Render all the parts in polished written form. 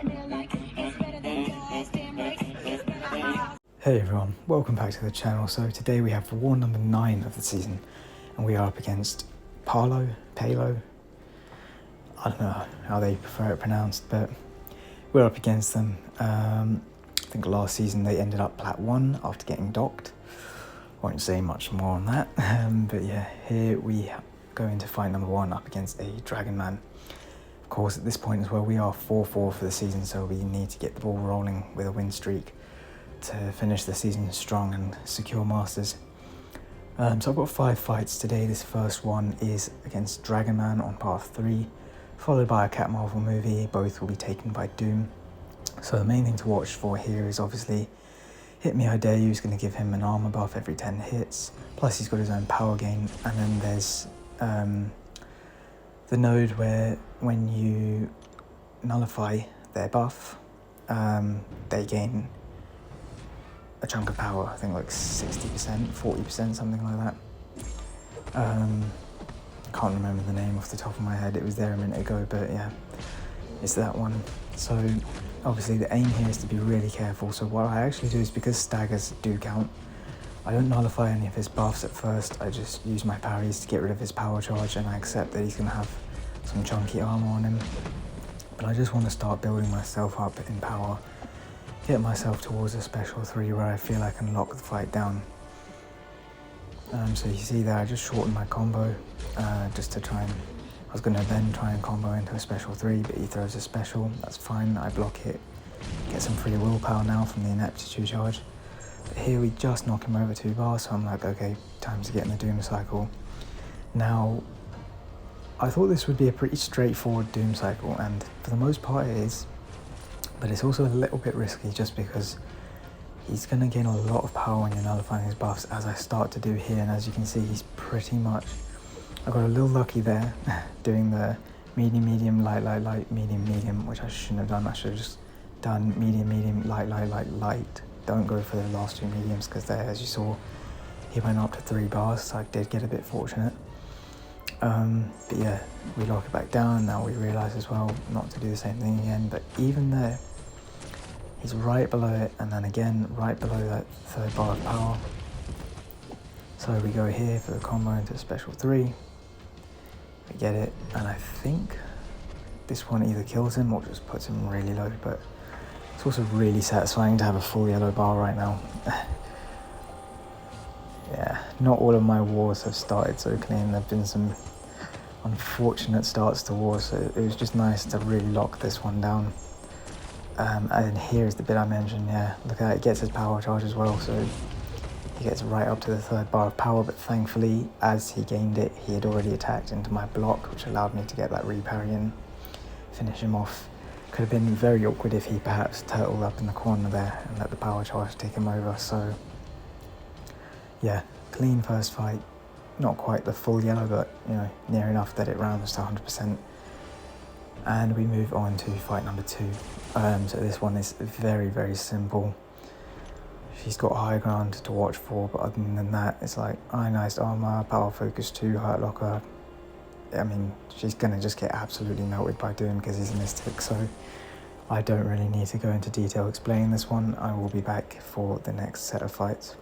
Hey everyone, welcome back to the channel. So today we have war number 9 of the season and we are up against PALO, I don't know how they prefer it pronounced, but we're up against them. I think last season they ended up plat 1 after getting docked. Won't say much more on that, but yeah, here we go into fight number 1 up against a Dragonman. Of course, at this point as well, we are 4-4 for the season, so we need to get the ball rolling with a win streak to finish the season strong and secure Masters. So I've got 5 fights today. This first one is against Dragonman on path 3, followed by a Cat Marvel movie. Both will be taken by Doom. So the main thing to watch for here is obviously Hit Me I Dare You is going to give him an armor buff every 10 hits, plus he's got his own power gain, and then there's the node where when you nullify their buff, they gain a chunk of power, I think like 60%, 40%, something like that. Can't remember the name off the top of my head, it was there a minute ago, but yeah, it's that one. So obviously the aim here is to be really careful. So what I actually do is, because staggers do count, I don't nullify any of his buffs at first. I just use my parries to get rid of his power charge, and I accept that he's going to have some chunky armor on him. But I just want to start building myself up in power, get myself towards a special 3 where I feel I can lock the fight down. So you see there, I just shortened my combo just to try and, I was going to then try and combo into a special 3, but he throws a special, that's fine, I block it, get some free willpower now from the ineptitude charge. But here we just knock him over 2 bars, so I'm like, okay, time to get in the Doom cycle. Now, I thought this would be a pretty straightforward Doom cycle, and for the most part it is, but it's also a little bit risky just because he's going to gain a lot of power when you're nullifying his buffs, as I start to do here, and as you can see, he's pretty much, I got a little lucky there doing the medium, light, medium, which I shouldn't have done. I should have just done medium, light. Don't go for the last 2 mediums, because there, as you saw, he went up to 3 bars, so I did get a bit fortunate. But yeah, we lock it back down. Now we realise as well not to do the same thing again, but even there, he's right below it, and then again right below that 3rd bar of power. So we go here for the combo into special 3. We get it, and I think this one either kills him or just puts him really low, but it's also really satisfying to have a full yellow bar right now. Yeah, not all of my wars have started so clean. There have been some unfortunate starts to wars, so it was just nice to really lock this one down. And here's the bit I mentioned, yeah, look at that, it gets his power charge as well, so he gets right up to the 3rd bar of power, but thankfully, as he gained it, he had already attacked into my block, which allowed me to get that reparry in, finish him off. Could have been very awkward if he perhaps turtled up in the corner there and let the power charge take him over, so yeah, clean first fight. Not quite the full yellow, but you know, near enough that it rounds to 100%. And we move on to fight number 2. So this one is very simple. She's got high ground to watch for, but other than that, it's like ionized armor, power focus 2, hurt locker. I mean, she's gonna just get absolutely melted by Doom because he's a mystic, so I don't really need to go into detail explaining this one. I will be back for the next set of fights.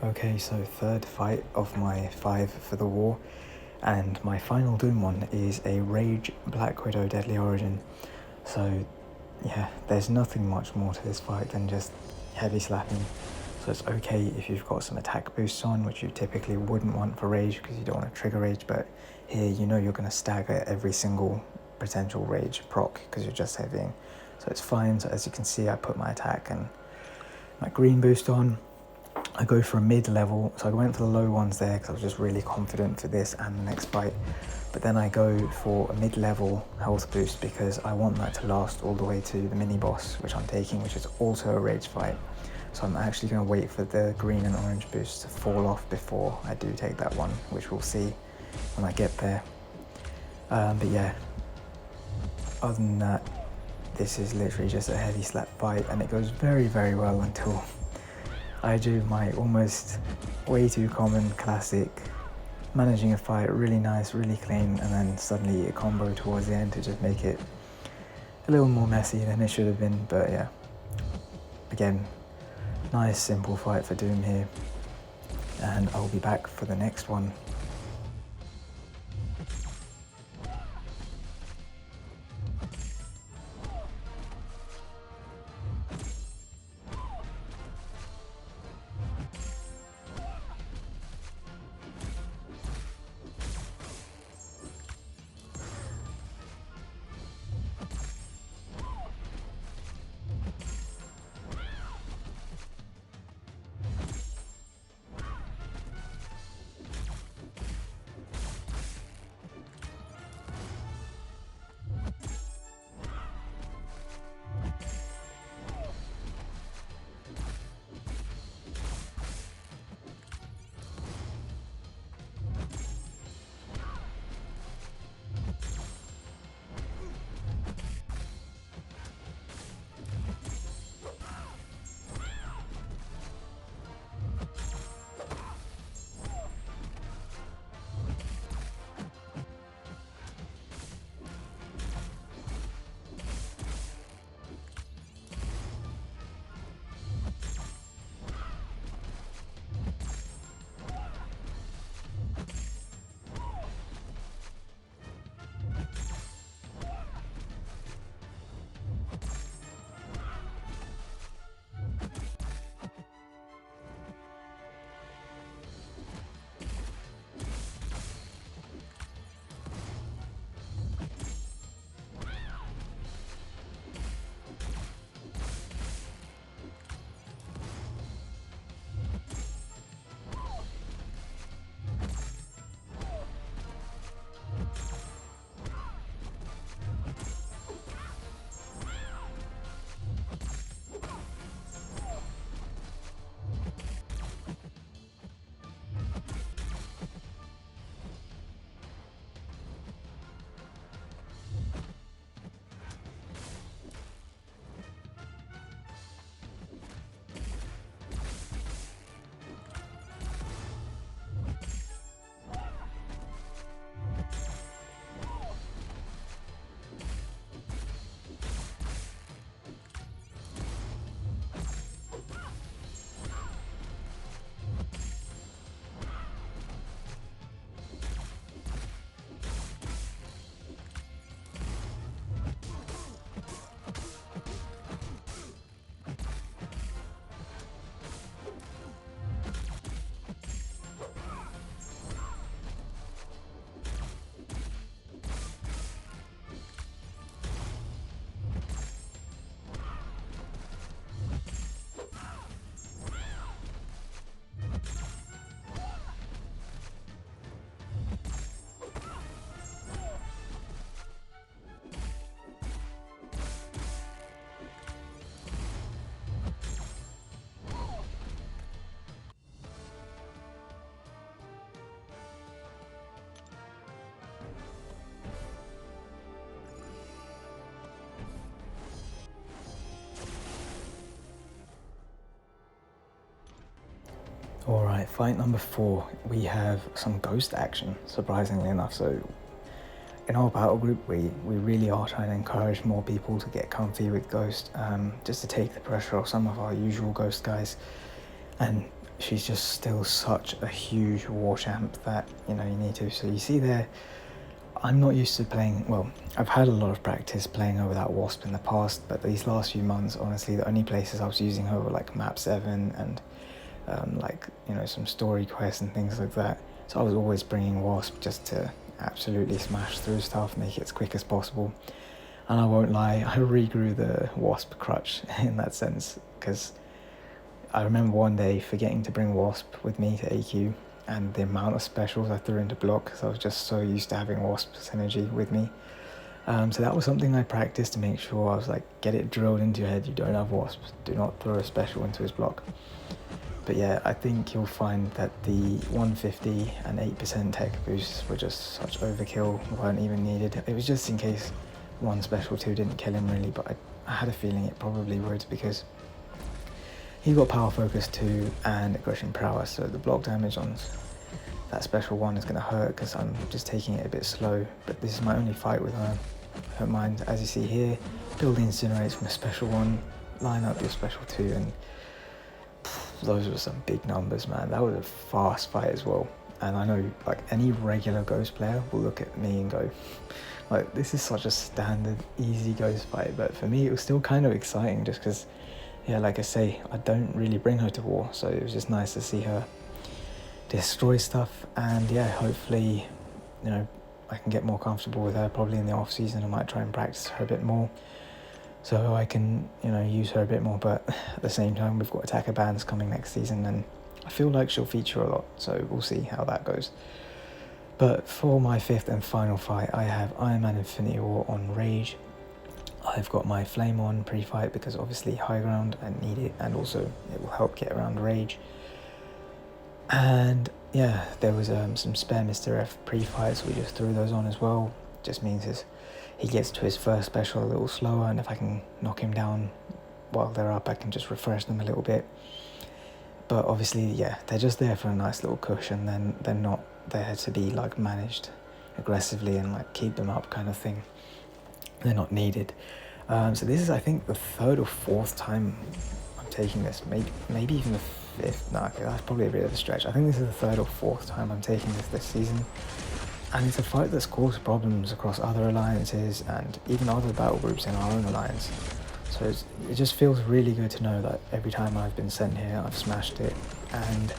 Okay, so 3rd fight of my 5 for the war, and my final Doom one is a Rage Black Widow Deadly Origin. So yeah, there's nothing much more to this fight than just heavy slapping. So it's okay if you've got some attack boosts on, which you typically wouldn't want for Rage because you don't want to trigger Rage, but here you know you're going to stagger every single potential rage proc because you're just heavying. So it's fine. So as you can see, I put my attack and my green boost on. I go for a mid-level, so I went for the low ones there because I was just really confident for this and the next fight. But then I go for a mid-level health boost because I want that to last all the way to the mini-boss, which I'm taking, which is also a rage fight. So I'm actually going to wait for the green and orange boost to fall off before I do take that one, which we'll see when I get there. But yeah, other than that, this is literally just a heavy slap fight, and it goes very, very well until I do my almost way too common classic managing a fight really nice, really clean, and then suddenly a combo towards the end to just make it a little more messy than it should have been. But yeah, again, nice simple fight for Doom here, and I'll be back for the next one. Alright, fight number 4. We have some ghost action, surprisingly enough. So in our battle group, we really are trying to encourage more people to get comfy with Ghost, just to take the pressure off some of our usual Ghost guys. And she's just still such a huge war champ that, you know, you need to. So you see there, I'm not used to playing, well, I've had a lot of practice playing over that Wasp in the past, but these last few months, honestly, the only places I was using her were like map 7 and like, you know, some story quests and things like that. So I was always bringing Wasp just to absolutely smash through stuff, make it as quick as possible. And I won't lie, I regrew the Wasp crutch in that sense, because I remember one day forgetting to bring Wasp with me to AQ, and the amount of specials I threw into block, because I was just so used to having Wasp synergy with me. So that was something I practiced to make sure I was like, get it drilled into your head, you don't have Wasps, do not throw a special into his block. But yeah, I think you'll find that the 150 and 8% tech boosts were just such overkill, weren't even needed. It was just in case one special 2 didn't kill him really, but I had a feeling it probably would, because he got power focus 2 and aggression prowess, so the block damage on that special 1 is going to hurt because I'm just taking it a bit slow. But this is my only fight with her. I don't mind. As you see here, build the incinerates from a special 1, line up your special 2, and those were some big numbers, man. That was a fast fight as well. And I know like any regular Ghost player will look at me and go, like, this is such a standard, easy Ghost fight. But for me, it was still kind of exciting just because, yeah, like I say, I don't really bring her to war. So it was just nice to see her destroy stuff. And yeah, hopefully, you know, I can get more comfortable with her. Probably in the off season I might try and practice her a bit more so I can, you know, use her a bit more. But at the same time, we've got attacker bans coming next season, and I feel like she'll feature a lot, so we'll see how that goes. But for my 5th and final fight, I have Iron Man Infinity War on Rage. I've got my Flame on pre-fight because obviously high ground, I need it, and also it will help get around Rage. And yeah, there was some spare Mr. F pre-fights, so we just threw those on as well. Just means he gets to his first special a little slower, and if I can knock him down while they're up, I can just refresh them a little bit. But obviously, yeah, they're just there for a nice little cushion, then they're not there to be like managed aggressively and like keep them up kind of thing. They're not needed. So this is, I think, the 3rd or 4th time I'm taking this, maybe even the 5th. No, okay, that's probably a bit of a stretch. I think this is the 3rd or 4th time I'm taking this season. And it's a fight that's caused problems across other alliances and even other battle groups in our own alliance. So it just feels really good to know that every time I've been sent here, I've smashed it. And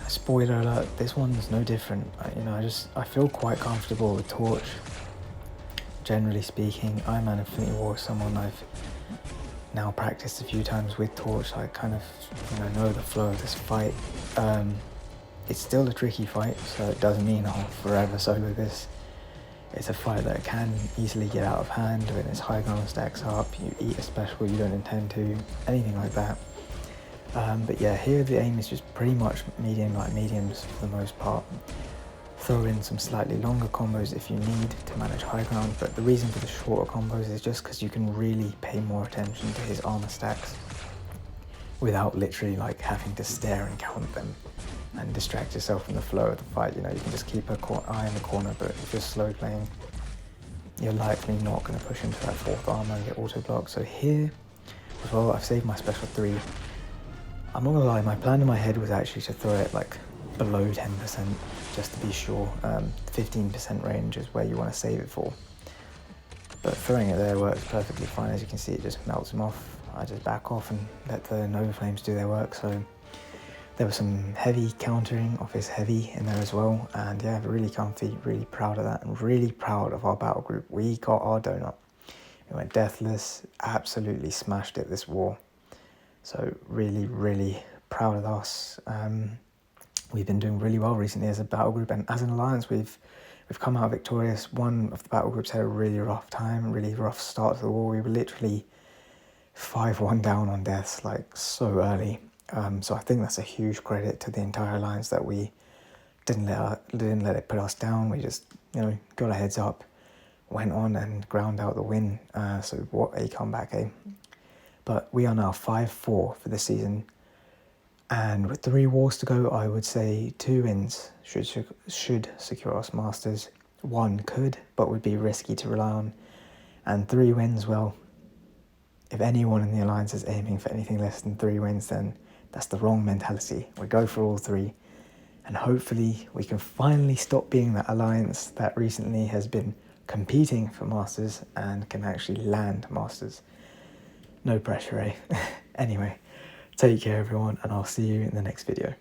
spoiler alert, this one's no different. I feel quite comfortable with Torch. Generally speaking, Iron Man Infinity War is someone I've now practiced a few times with Torch. I kind of know the flow of this fight. It's still a tricky fight, so it doesn't mean I'll forever solo this. It's a fight that can easily get out of hand when its high ground stacks up, you eat a special you don't intend to, anything like that. But yeah, here the aim is just pretty much medium like mediums for the most part. Throw in some slightly longer combos if you need to manage high ground, but the reason for the shorter combos is just because you can really pay more attention to his armor stacks without literally like having to stare and count them and distract yourself from the flow of the fight. You can just keep an eye in the corner, but if you're slow playing, you're likely not going to push into that 4th armor and get auto blocked. So here as well, I've saved my special 3. I'm not gonna lie, my plan in my head was actually to throw it like below 10% just to be sure. 15% range is where you want to save it for, but throwing it there works perfectly fine. As you can see, it just melts him off. I just back off and let the Nova Flames do their work. So there was some heavy countering off his heavy in there as well, and yeah, really comfy, really proud of that, and really proud of our battle group. We got our donut. We went deathless, absolutely smashed it this war. So really, really proud of us. We've been doing really well recently as a battle group, and as an alliance, we've come out victorious. One of the battle groups had a really rough time, really rough start to the war. We were literally 5-1 down on deaths, like so early. So I think that's a huge credit to the entire alliance that we didn't let it put us down. We just got our heads up, went on and ground out the win. So what a comeback, eh? But we are now 5-4 for the season, and with 3 wars to go, I would say 2 wins should secure us Masters. 1 could, but would be risky to rely on, and 3 wins, well, if anyone in the alliance is aiming for anything less than 3 wins, then that's the wrong mentality. We go for all 3, and hopefully we can finally stop being that alliance that recently has been competing for Masters and can actually land Masters. No pressure, eh? Anyway, take care everyone, and I'll see you in the next video.